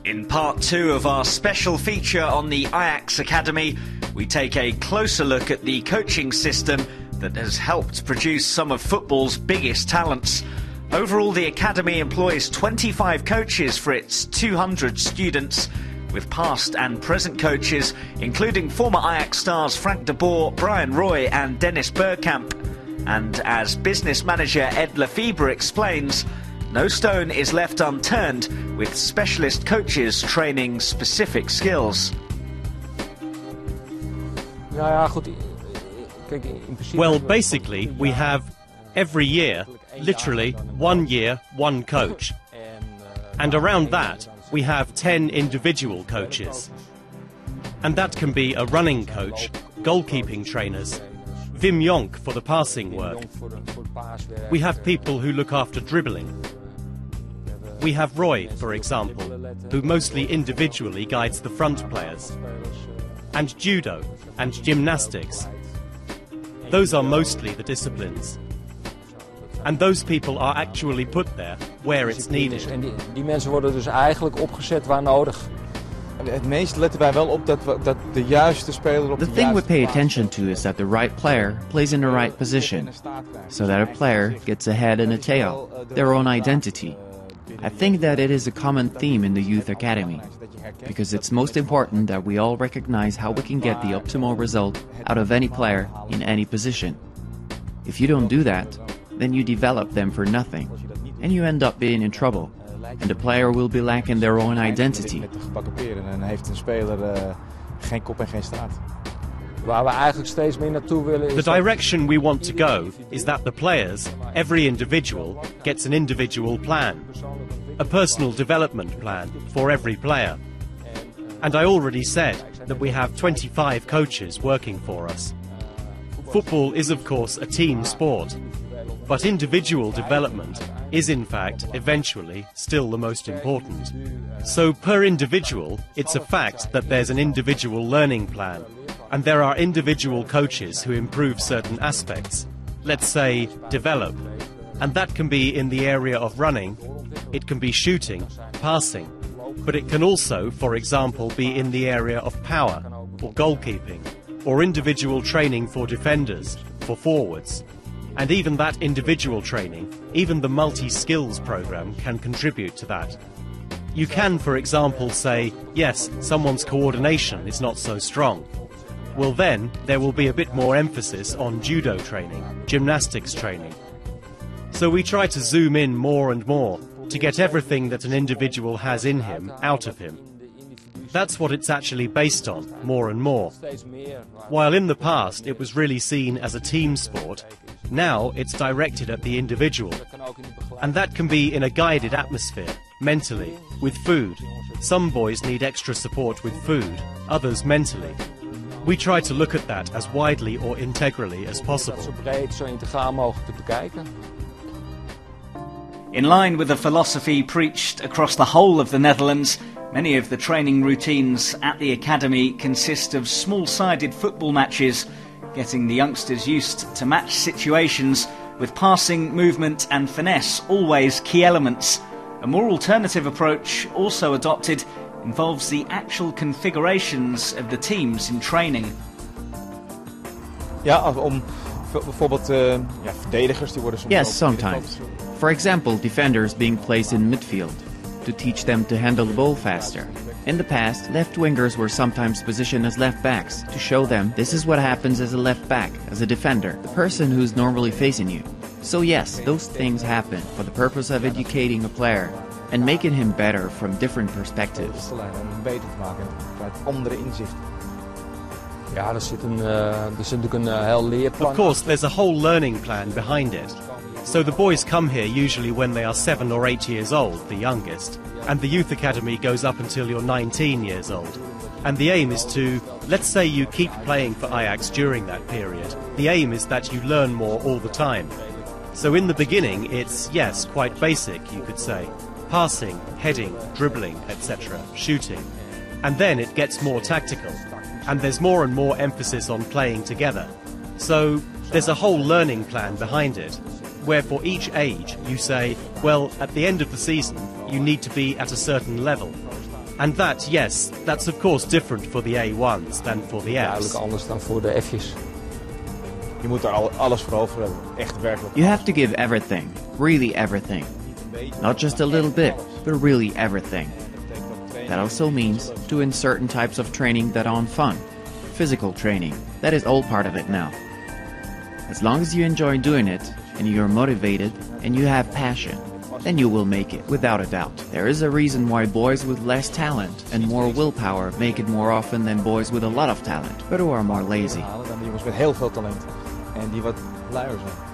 In part 2 of our special feature on the Ajax Academy, we take a closer look at the coaching system that has helped produce some of football's biggest talents. Overall, the Academy employs 25 coaches for its 200 students, with past and present coaches, including former Ajax stars Frank de Boer, Brian Roy and Dennis Bergkamp. And as business manager Ed Lefebvre explains, no stone is left unturned, with specialist coaches training specific skills. Well, basically, we have every year, literally 1 year, one coach. And around that, we have 10 individual coaches. And that can be a running coach, goalkeeping trainers, Wim Jonk for the passing work. We have people who look after dribbling. We have Roy, for example, who mostly individually guides the front players. And judo and gymnastics. Those are mostly the disciplines. And those people are actually put there where it's needed. En die mensen worden dus eigenlijk opgezet waar nodig. Het meest letten wij wel op dat de juiste speler op de The thing we pay attention to is that the right player plays in the right position, so that a player gets a head and a tail, their own identity. I think that it is a common theme in the Youth Academy, because it's most important that we all recognize how we can get the optimal result out of any player in any position. If you don't do that, then you develop them for nothing, and you end up being in trouble, and the player will be lacking their own identity. En heeft een speler geen kop en geen staart. Waar we eigenlijk steeds meer naartoe willen is... The direction we want to go is that the players, every individual, gets an individual plan. A personal development plan for every player. And I already said that we have 25 coaches working for us. Football is of course a team sport, but individual development is in fact eventually still the most important. So per individual, it's a fact that there's an individual learning plan, and there are individual coaches who improve certain aspects, let's say develop, and that can be in the area of running, it can be shooting, passing, but it can also, for example, be in the area of power or goalkeeping, or individual training for defenders, for forwards. And even that individual training, even the multi-skills program can contribute to that. You can, for example, say, yes, someone's coordination is not so strong. Well then, there will be a bit more emphasis on judo training, gymnastics training. So we try to zoom in more and more to get everything that an individual has in him out of him. That's what it's actually based on, more and more. While in the past it was really seen as a team sport, now it's directed at the individual. And that can be in a guided atmosphere, mentally, with food. Some boys need extra support with food, others mentally. We try to look at that as widely or integrally as possible. Zo breed, zo integraal mogelijk te bekijken. In line with the philosophy preached across the whole of the Netherlands, many of the training routines at the Academy consist of small-sided football matches, getting the youngsters used to match situations, with passing, movement and finesse always key elements. A more alternative approach, also adopted, involves the actual configurations of the teams in training. Ja, bijvoorbeeld verdedigers die worden soms. Yes, sometimes. For example, defenders being placed in midfield, to teach them to handle the ball faster. In the past, left wingers were sometimes positioned as left backs, to show them this is what happens as a left back, as a defender, the person who's normally facing you. So yes, those things happen for the purpose of educating a player and making him better from different perspectives. Om hem beter te maken vanuit andere inzichten. Ja, er zit natuurlijk een heel leerplan. Of course, there's a whole learning plan behind it. So the boys come here usually when they are 7 or 8 years old, the youngest, and the Youth Academy goes up until you're 19 years old. And the aim is to, let's say you keep playing for Ajax during that period. The aim is that you learn more all the time. So in the beginning it's, yes, quite basic, you could say. Passing, heading, dribbling, etc., shooting. And then it gets more tactical. And there's more and more emphasis on playing together. So there's a whole learning plan behind it, where for each age you say, well, at the end of the season you need to be at a certain level. And that, yes, that's of course different for the A1s than for the F's. Duidelijk anders dan voor de F'jes. Je moet daar alles voor over hebben. Echt werkelijk. You have to give everything, really everything. Not just a little bit, but really everything. That also means doing certain types of training that aren't fun. Physical training, that is all part of it now. As long as you enjoy doing it, and you're motivated, and you have passion, then you will make it, without a doubt. There is a reason why boys with less talent and more willpower make it more often than boys with a lot of talent, but who are more lazy. Dan jongens met heel veel talent. En die wat luier zijn.